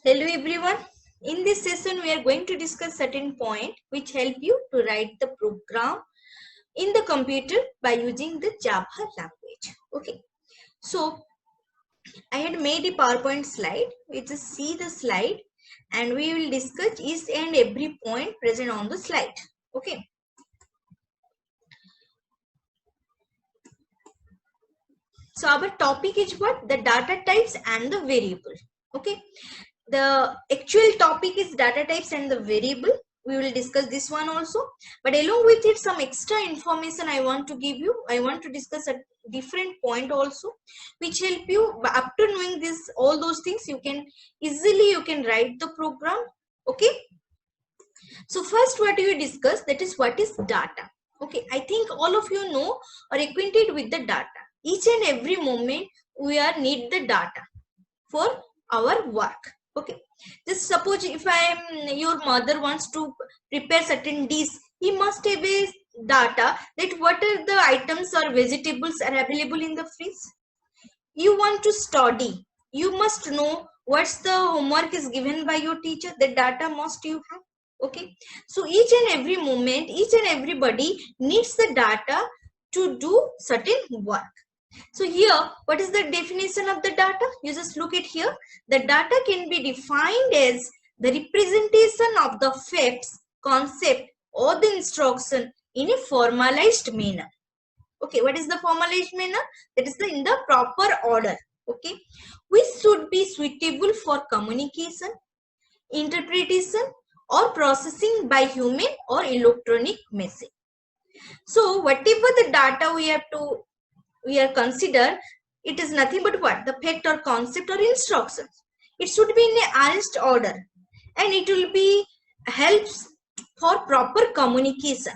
Hello everyone. In this session we are going to discuss certain point which help you to write the program in the computer by using the Java language. Okay. So I had made a PowerPoint slide. We just see the slide and we will discuss each and every point present on the slide. Okay. So our topic is what? The data types and the variable. Okay. The actual topic is data types and the variable. We will discuss this one also, but along with it some extra information I want to give you. I want to discuss a different point also which help you. After knowing this all those things, you can easily write the program. Okay, so first what you discuss, that is what is data. Okay, I think all of you know or acquainted with the data. Each and every moment we are need the data for our work. Okay, just suppose if your mother wants to prepare certain dish, he must have a data that what are the items or vegetables are available in the fridge. You want to study, you must know what's the homework is given by your teacher. The data must you have. Okay, so each and every moment, each and everybody needs the data to do certain work. So here, what is the definition of the data? You just look at here. The data can be defined as the representation of the facts, concept or the instruction in a formalized manner. Okay, what is the formalized manner? That is in the proper order. Okay, which should be suitable for communication, interpretation or processing by human or electronic machine. So whatever the data we are consider, it is nothing but what? The fact or concept or instructions. It should be in a arranged order and it will be helps for proper communication.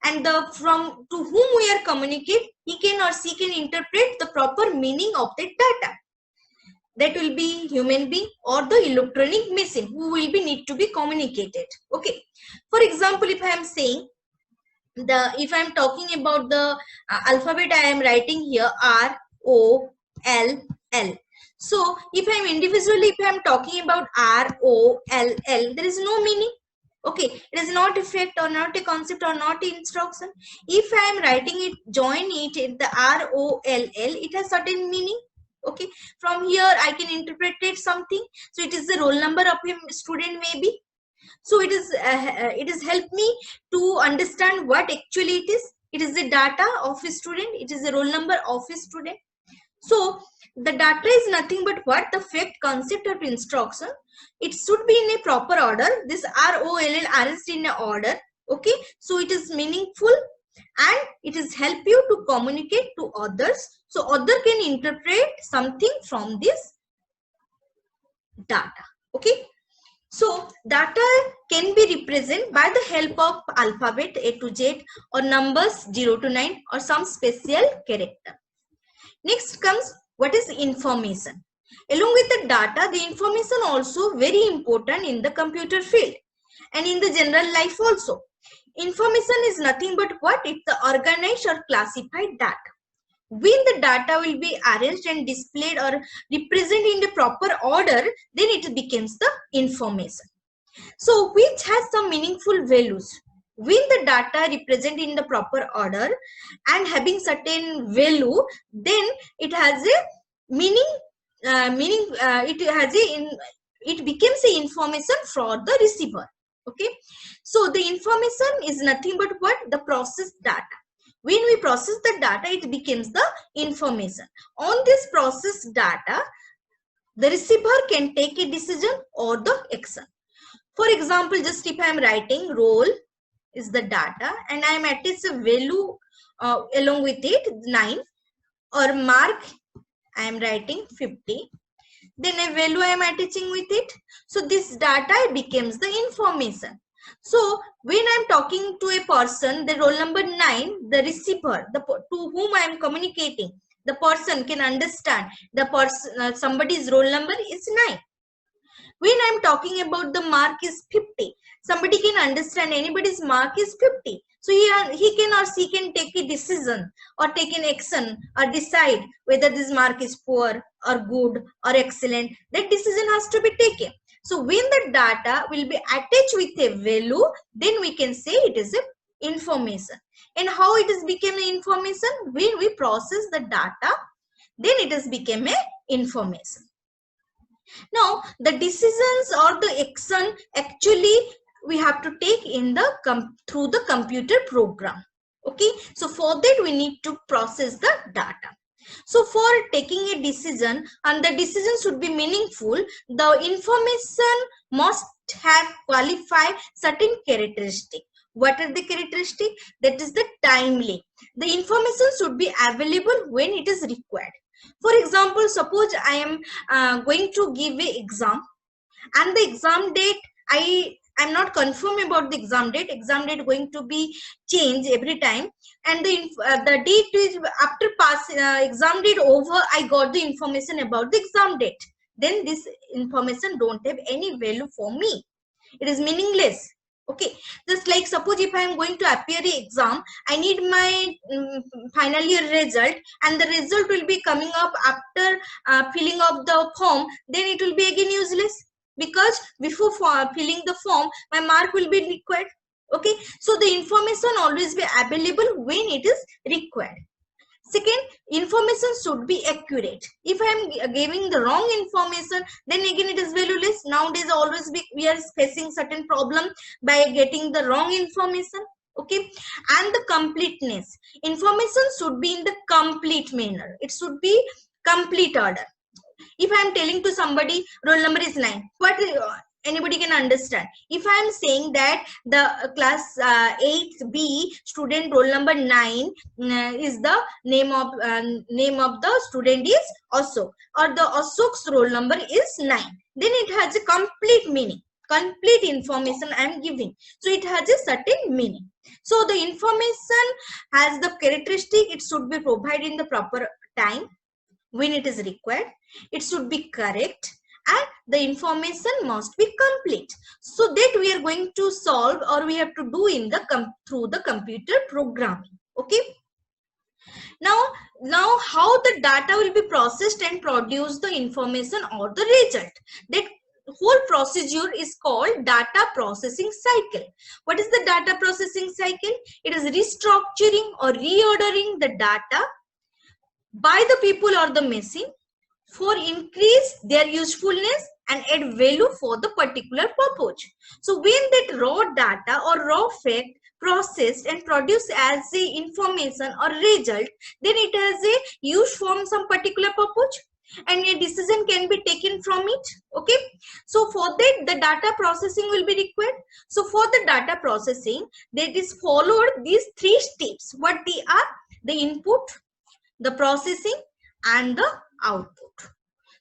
And from to whom we are communicate, he can or she can interpret the proper meaning of that data. That will be human being or the electronic machine who will be need to be communicated. Okay. For example, if I am saying if I'm talking about the alphabet, I am writing here R O L L. So if I'm individually, if I'm talking about R O L L, there is no meaning. Okay, it is not a fact or not a concept or not instruction. If I am writing it, join it in the R O L L, it has certain meaning. Okay, from here I can interpret it something. So it is the roll number of a student maybe. So it is helped me to understand what actually it is. It is the data of a student. It is the roll number of a student. So the data is nothing but what? The fact, concept or instruction. It should be in a proper order. This ROLL arranged in a order. Okay. So it is meaningful and it is help you to communicate to others. So other can interpret something from this data. Okay. So data can be represented by the help of alphabet A to Z or numbers 0 to 9 or some special character. Next comes what is information. Along with the data, the information also very important in the computer field and in the general life also. Information is nothing but what? It's the organized or classified data. When the data will be arranged and displayed or represented in the proper order, then it becomes the information. So which has some meaningful values. When the data represented in the proper order and having certain value, then it has a meaning. It becomes a information for the receiver. Okay, so the information is nothing but what? The processed data. When we process the data, it becomes the information. On this processed data, the receiver can take a decision or the action. For example, just if I am writing roll is the data and I am attached a value along with it 9 or mark I am writing 50, then a value I am attaching with it. So this data becomes the information. So when I am talking to a person, the roll number 9, the receiver, to whom I am communicating, the person can understand the person, somebody's roll number is 9. When I am talking about the mark is 50, somebody can understand anybody's mark is 50. So he can or she can take a decision or take an action or decide whether this mark is poor or good or excellent. That decision has to be taken. So when the data will be attached with a value, then we can say it is a information. And how it is become an information? When we process the data, then it has become a information. Now the decisions or the action actually we have to take in the through the computer program. Okay, so for that we need to process the data. So for taking a decision, and the decision should be meaningful, the information must have qualified certain characteristics. What are the characteristics? That is the timely. The information should be available when it is required. For example, suppose I am going to give a exam, and the exam date I'm not confirm about the exam date. Exam date going to be changed every time, and the date is after pass exam date over. I got the information about the exam date. Then this information don't have any value for me. It is meaningless. Okay, just like suppose if I am going to appear a exam, I need my final year result, and the result will be coming up after filling up the form. Then it will be again useless, because before filling the form my mark will be required. Okay, so the information always be available when it is required. Second, information should be accurate. If I am giving the wrong information, then again it is valueless. Nowadays always we are facing certain problem by getting the wrong information. Okay, and the completeness. Information should be in the complete manner. It should be complete order. If I am telling to somebody roll number is 9, what anybody can understand. If I am saying that the class 8B student roll number 9 is the name of the student is Ashok, or the Ashok's roll number is 9, then it has a complete meaning, complete information I am giving. So it has a certain meaning. So the information has the characteristic. It should be provided in the proper time when it is required. It should be correct, and the information must be complete. So that we are going to solve, or we have to do in the through the computer programming. Okay, now how the data will be processed and produce the information or the result. That whole procedure is called data processing cycle. What is the data processing cycle? It is restructuring or reordering the data by the people or the machine for increase their usefulness and add value for the particular purpose. So when that raw data or raw fact processed and produced as a information or result, then it has a use from some particular purpose, and a decision can be taken from it. Okay, so for that the data processing will be required. So for the data processing, that is followed these 3 steps. What they are? The input, the processing, and the output.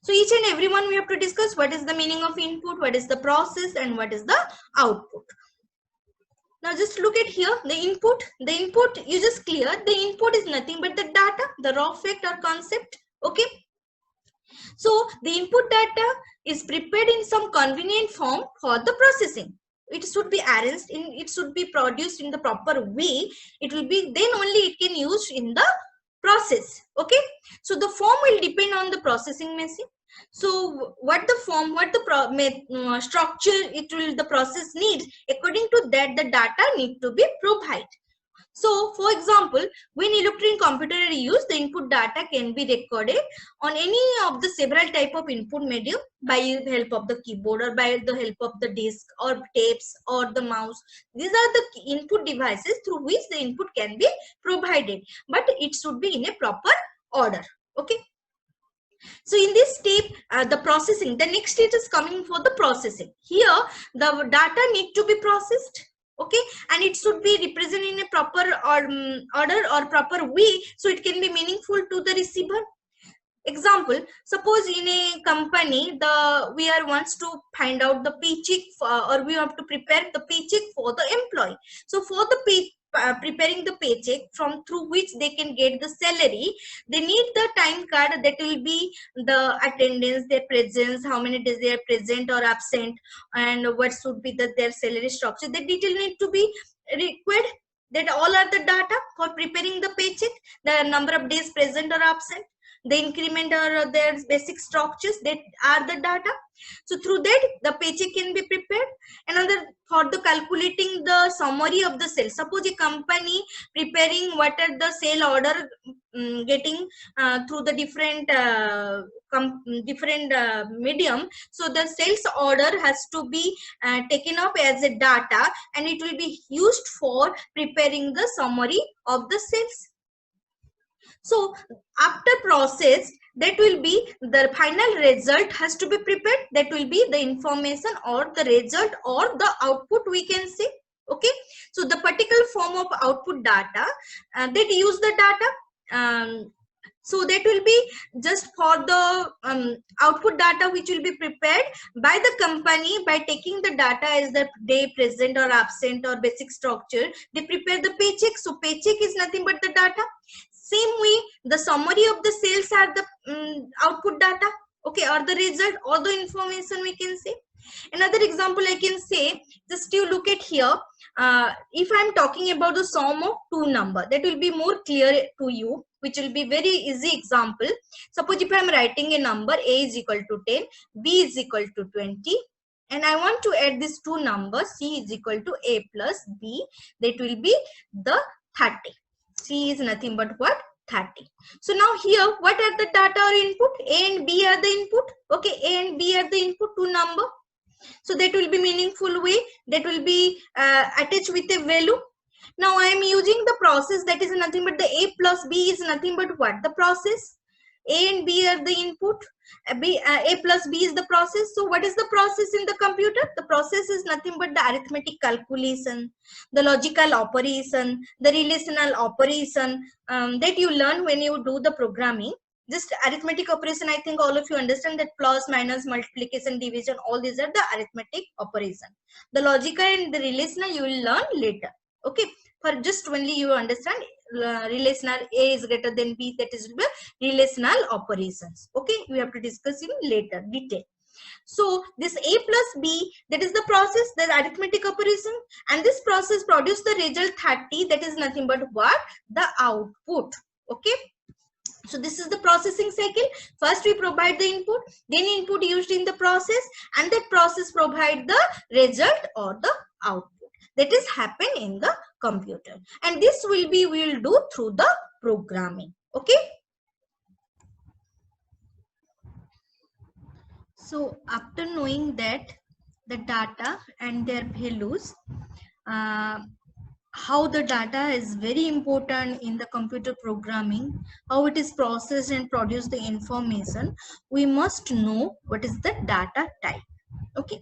So each and every one we have to discuss. What is the meaning of input, what is the process, and what is the output. Now just look at here, the input you just clear. The input is nothing but the data, the raw fact or concept. Okay, so the input data is prepared in some convenient form for the processing. It should be arranged in, it should be produced in the proper way. It will be, then only it can use in the process. Okay, so the form will depend on the processing machine. So what the form, what the structure it will the process need, according to that the data need to be provided. So for example, when electronic computer are used, the input data can be recorded on any of the several type of input medium by the help of the keyboard, or by the help of the disk or tapes or the mouse. These are the input devices through which the input can be provided, but it should be in a proper order. Okay, so in this step, the processing, the next stage is coming for the processing. Here the data need to be processed. Okay, and it should be represented in a proper order or proper way, so it can be meaningful to the receiver. Example, suppose in a company we are wants to find out the paycheck or we have to prepare the paycheck for the employee. So for the preparing the paycheck from through which they can get the salary, they need the time card that will be the attendance, their presence, how many days they are present or absent, and what should be their salary structure. The detail need to be required. That all are the data for preparing the paycheck, the number of days present or absent. the increment or their basic structures that are the data. So through that the paycheck can be prepared. Another, for the calculating the summary of the sales, suppose a company preparing what are the sale order getting through the different medium. So the sales order has to be taken up as a data, and it will be used for preparing the summary of the sales. So after process, that will be the final result has to be prepared. That will be the information or the result or the output, we can say. Okay, so the particular form of output data that use the data. So that will be just for the output data which will be prepared by the company by taking the data as the day, present or absent or basic structure. They prepare the paycheck. So paycheck is nothing but the data. Same way, the summary of the sales are the output data, okay, or the result or the information, we can say. Another example I can say, just you look at here. If I'm talking about the sum of two number, that will be more clear to you, which will be very easy example. Suppose if I'm writing a number, a is equal to 10, b is equal to 20, and I want to add these two numbers, c is equal to a plus b, that will be the 30. C is nothing but what? 30. So now here, what are the data or input? A and B are the input. Okay, A and B are the input, two number. So that will be meaningful way. That will be attached with a value. Now I am using the process that is nothing but the A plus B is nothing but what? The process. A and B are the input. A plus B is the process. So what is the process in the computer? The process is nothing but the arithmetic calculation, the logical operation, the relational operation that you learn when you do the programming. Just arithmetic operation, I think all of you understand that plus, minus, multiplication, division, all these are the arithmetic operation. The logical and the relational you will learn later. Okay, for just only you understand relational, A is greater than B, that is the relational operations. Okay, we have to discuss in later detail. So this A plus B, that is the process, the arithmetic operation, and this process produce the result 30, that is nothing but what? The output. Okay, so this is the processing cycle. First we provide the input, then input used in the process, and that process provide the result or the output. That is happen in the computer, and this will be we will do through the programming. Okay, so after knowing that the data and their values, how the data is very important in the computer programming, how it is processed and produce the information, we must know what is the data type. Okay,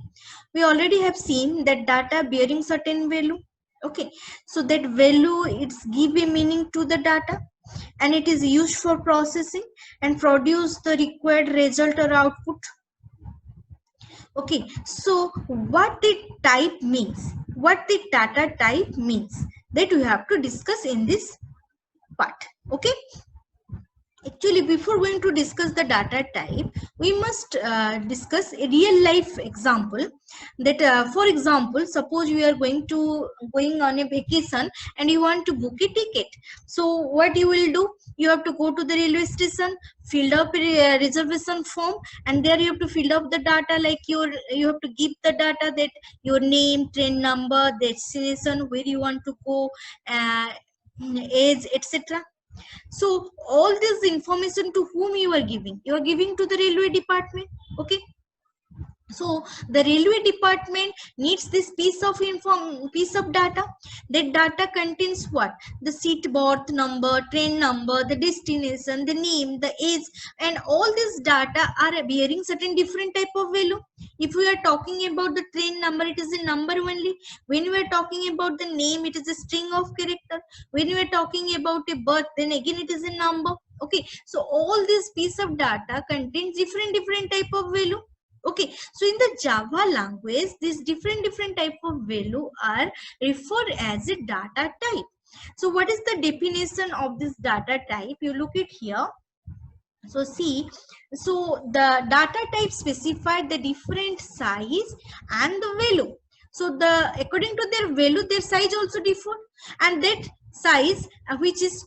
we already have seen that data bearing certain value. Okay, so that value, it's give a meaning to the data, and it is used for processing and produce the required result or output. Okay, so what the type means, what the data type means, that we have to discuss in this part. Okay, actually before going to discuss the data type, we must discuss a real life example. That for example, suppose you are going on a vacation and you want to book a ticket. So what you will do, you have to go to the railway station, fill up a reservation form, and there you have to fill up the data, like you have to give the data, that your name, train number, destination, where you want to go, age, etc. So all this information to whom you are giving? You are giving to the railway department. Okay, so the railway department needs this piece of data. That data contains what? The seat berth number, train number, the destination, the name, the age, and all this data are bearing certain different type of value. If we are talking about the train number, it is a number only. When we are talking about the name, it is a string of character. When we are talking about a birth, then again it is a number. Okay, so all this piece of data contains different type of value. Okay, so in the Java language, these different type of value are referred as a data type. So what is the definition of this data type? You look at here. So see, so the data type specify the different size and the value. So the according to their value, their size also differ, and that size which is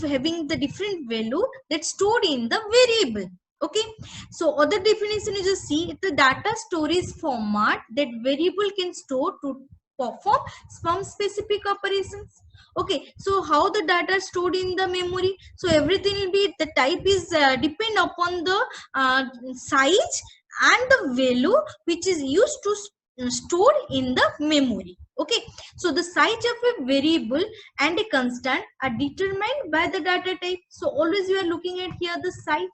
having the different value that's stored in the variable. Okay, so other definition you just see the data storage format that variable can store to perform some specific operations. Okay, so how the data stored in the memory, so everything will be the type is depend upon the size and the value which is used to store in the memory. Okay, so the size of a variable and a constant are determined by the data type. So always you are looking at here the size.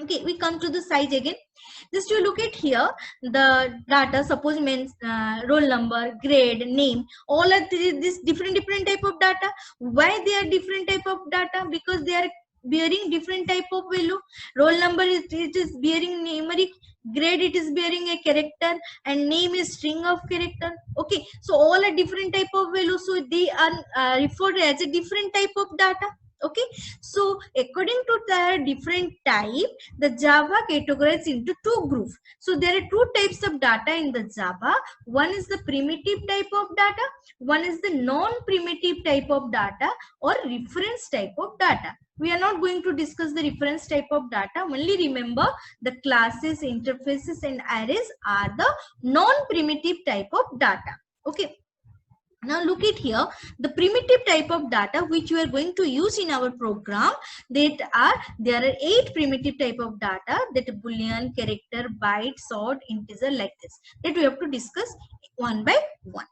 Okay, we come to the size again. Just you look at here the data, suppose means roll number, grade, name, all are this different type of data. Why they are different type of data? Because they are bearing different type of value. Roll number it is bearing numeric, grade it is bearing a character, and name is string of character. Okay, so all are different type of value, so they are referred as a different type of data. Okay, so according to their different type, the Java categorized into two groups. So there are two types of data in the Java. One is the primitive type of data, one is the non-primitive type of data or reference type of data. We are not going to discuss the reference type of data. Only remember the classes, interfaces and arrays are the non-primitive type of data. Okay. Now look at here, the primitive type of data which we are going to use in our program, there are 8 primitive type of data, that boolean, character, byte, sort, integer, like this, that we have to discuss one by one.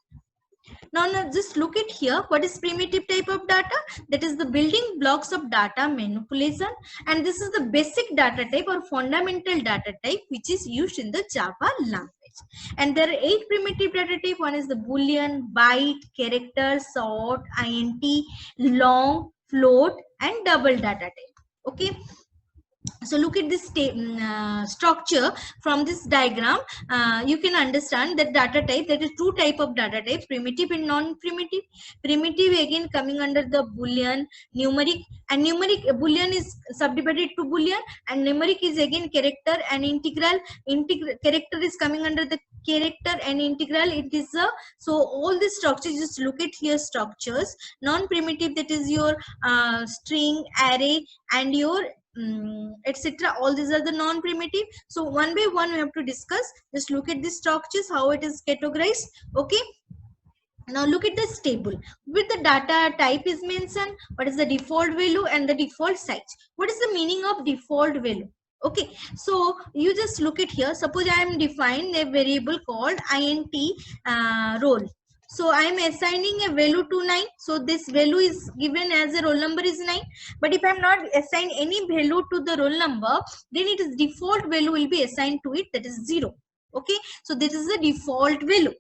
Now just look at here, what is primitive type of data? That is the building blocks of data manipulation, and this is the basic data type or fundamental data type which is used in the Java language. And there are 8 primitive data type. One is the boolean, byte, character, sort, int, long, float and double data type. Okay, so look at this structure from this diagram. You can understand that data type, that is two type of data type, primitive and non-primitive. Primitive again coming under the boolean, numeric, and numeric boolean is subdivided to boolean, and numeric is again character and integral. Character is coming under the character and integral, it is a, so all these structures, just look at here structures. Non-primitive, that is your string, array and your etc. All these are the non-primitive. So one by one we have to discuss. Just look at the structures, how it is categorized. Okay, now look at this table with the data type is mentioned, what is the default value and the default size. What is the meaning of default value? Okay, so you just look at here, suppose I am defining a variable called int roll. So I am assigning a value to 9. So this value is given as a roll number is 9. But if I am not assign any value to the roll number, then it is default value will be assigned to it, that is 0. Okay, so this is the default value.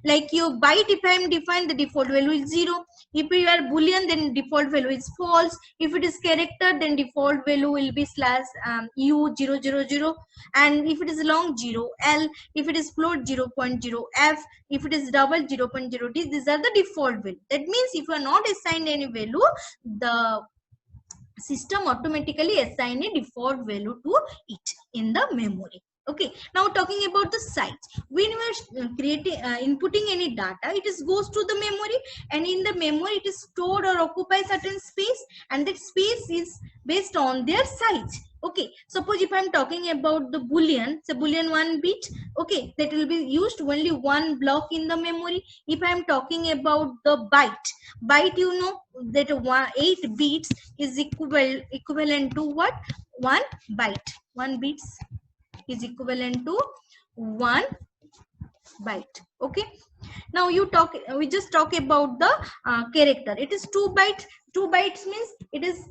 Like your byte, if I am defined, the default value is 0. If you are boolean, then default value is false. If it is character, then default value will be /u000, and if it is long 0l, if it is float 0.0f, if it is double 0.0d, these are the default value. That means if you are not assigned any value, the system automatically assign a default value to it in the memory. Okay, now talking about the size, when we are creating inputting any data, it is goes to the memory, and in the memory it is stored or occupy certain space, and that space is based on their size. Okay, suppose if I am talking about the boolean, so boolean 1 bit, okay, that will be used only one block in the memory. If I am talking about the byte, you know that 8 bits is equivalent to what? 1 byte. 1 bits is equivalent to 1 byte. Okay, now we just talk about the character. It is 2 bytes. 2 bytes means it is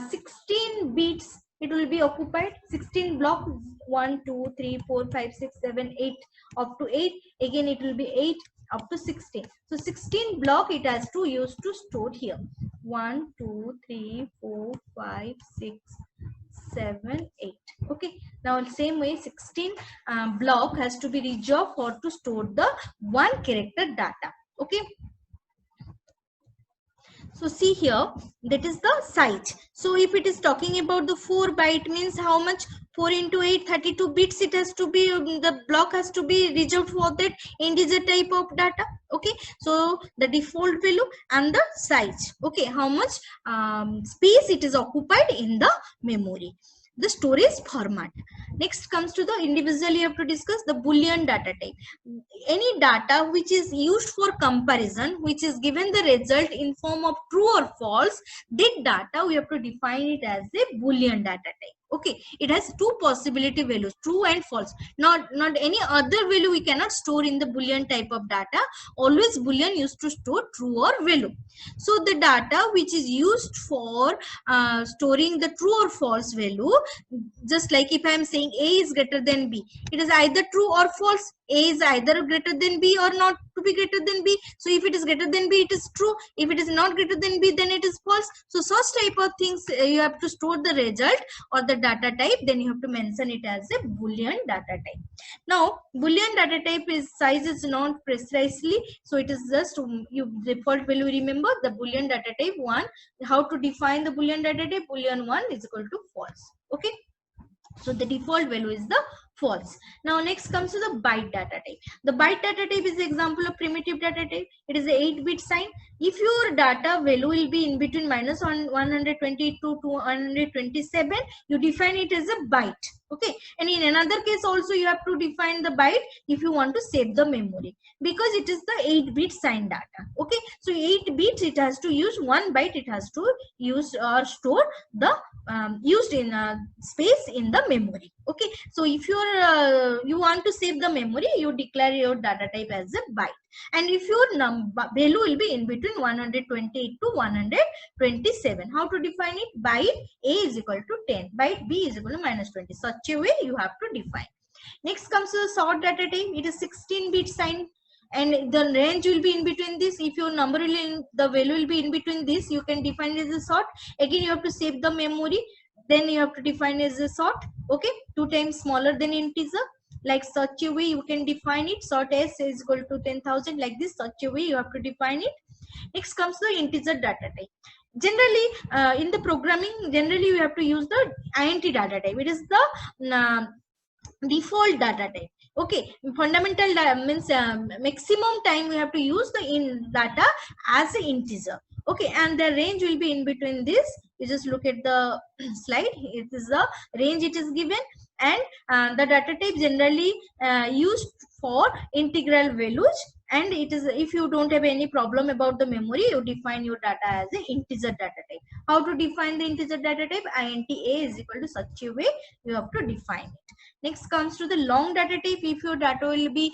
16 bits. It will be occupied 16 blocks, 1 2 3 4 5 6 7 8 up to 8. Again it will be 8 up to 16. So 16 block it has to use to store here. 1 2 3 4 5 6 7 8. Okay, now same way 16 block has to be reserved for to store the one character data. Okay, So see here, that is the size. So if it is talking about the 4 byte, means how much? 4 into 8, 32 bits. It has to be, the block has to be reserved for that integer type of data. Okay, so the default value and the size. Okay, how much space it is occupied in the memory, the storage format. Next comes to the individually you have to discuss the Boolean data type. Any data which is used for comparison, which is given the result in form of true or false, that data we have to define it as a Boolean data type. Okay, it has two possibility values, true and false. Not any other value we cannot store in the Boolean type of data. Always Boolean used to store true or value. So the data which is used for storing the true or false value, just like if I am saying A is greater than B, it is either true or false. A is either greater than B or not to be greater than B. So if it is greater than B, it is true. If it is not greater than B, then it is false. So such type of things you have to store the result or the data type, then you have to mention it as a Boolean data type. Now Boolean data type is size is not precisely, so it is just you default value. Remember the Boolean data type 1. How to define the Boolean data type? Boolean 1 is equal to false. Okay, so the default value is the false. Now next comes to the byte data type. The byte data type is the example of primitive data type. It is a 8-bit sign. If your data value will be in between -122 to 127, you define it as a byte. Okay, and in another case also you have to define the byte if you want to save the memory, because it is the 8-bit sign data. Okay, so 8 bits, it has to use 1 byte, it has to use or store the used in space in the memory. Okay, so if you want to save the memory, you declare your data type as a byte, and if your value will be in between 128 to 127, how to define it? Byte A is equal to 10, byte B is equal to -20. Such a way you have to define. Next comes to the sort data type. It is 16-bit sign, and the range will be in between this. If your number will the value will be in between this, you can define it as a sort. Again, you have to save the memory, then you have to define as a sort. Okay, 2 times smaller than integer, like such a way you can define it. Sort S is equal to 10,000, like this. Such a way you have to define it. Next comes the integer data type. Generally in the programming, generally you have to use the int data type. It is the default data type. Okay, fundamental means maximum time we have to use the in data as an integer. Okay, and the range will be in between this. You just look at the slide, it is the range it is given, and the data type generally used for integral values. And it is, if you don't have any problem about the memory, you define your data as an integer data type. How to define the integer data type? int a is equal to such a way you have to define it. Next comes to the long data type. If your data will be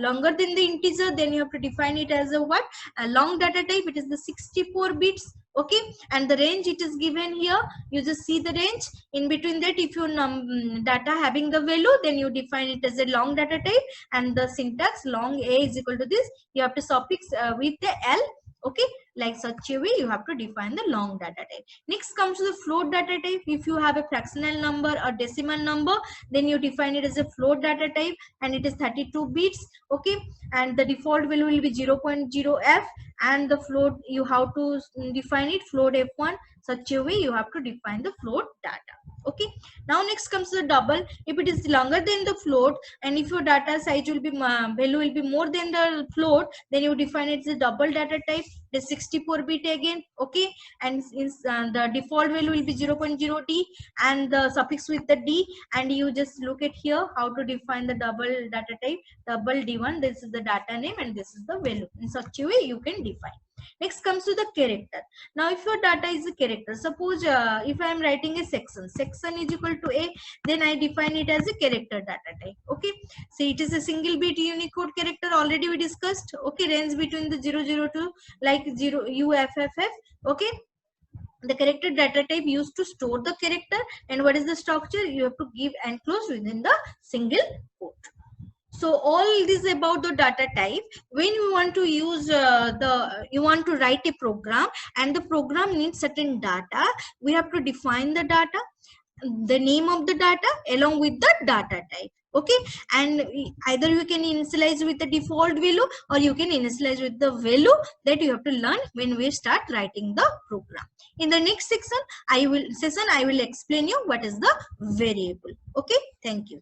longer than the integer, then you have to define it as a what? A long data type. It is the 64 bits. Okay, and the range it is given here. You just see the range in between that. If your data having the value, then you define it as a long data type, and the syntax long a is equal to this. You have to suffix with the l. Okay, like such a way you have to define the long data type. Next comes to the float data type. If you have a fractional number or decimal number, then you define it as a float data type, and it is 32 bits. Okay, and the default value will be 0.0f, and the float you have to define it float f1. Such a way you have to define the float data. Okay, now next comes the double. If it is longer than the float, and if your data size will be value will be more than the float, then you define it as a double data type. The 64 bit again. Okay, and the default value will be 0.0d and the suffix with the d, and you just look at here how to define the double data type. Double d1, this is the data name and this is the value. In such a way you can define. Next comes to the character. Now if your data is a character, suppose if I am writing a section is equal to a, then I define it as a character data type. Okay, so it is a single bit Unicode character, already we discussed. Okay, range between the 002 like 0 UFFF. Okay, the character data type used to store the character, and what is the structure? You have to give and close within the single quote. So all this about the data type. When you want to use you want to write a program, and the program needs certain data, we have to define the data, the name of the data along with the data type. Okay, and either you can initialize with the default value or you can initialize with the value that you have to learn when we start writing the program. In the next section I will explain you what is the variable. Okay, thank you.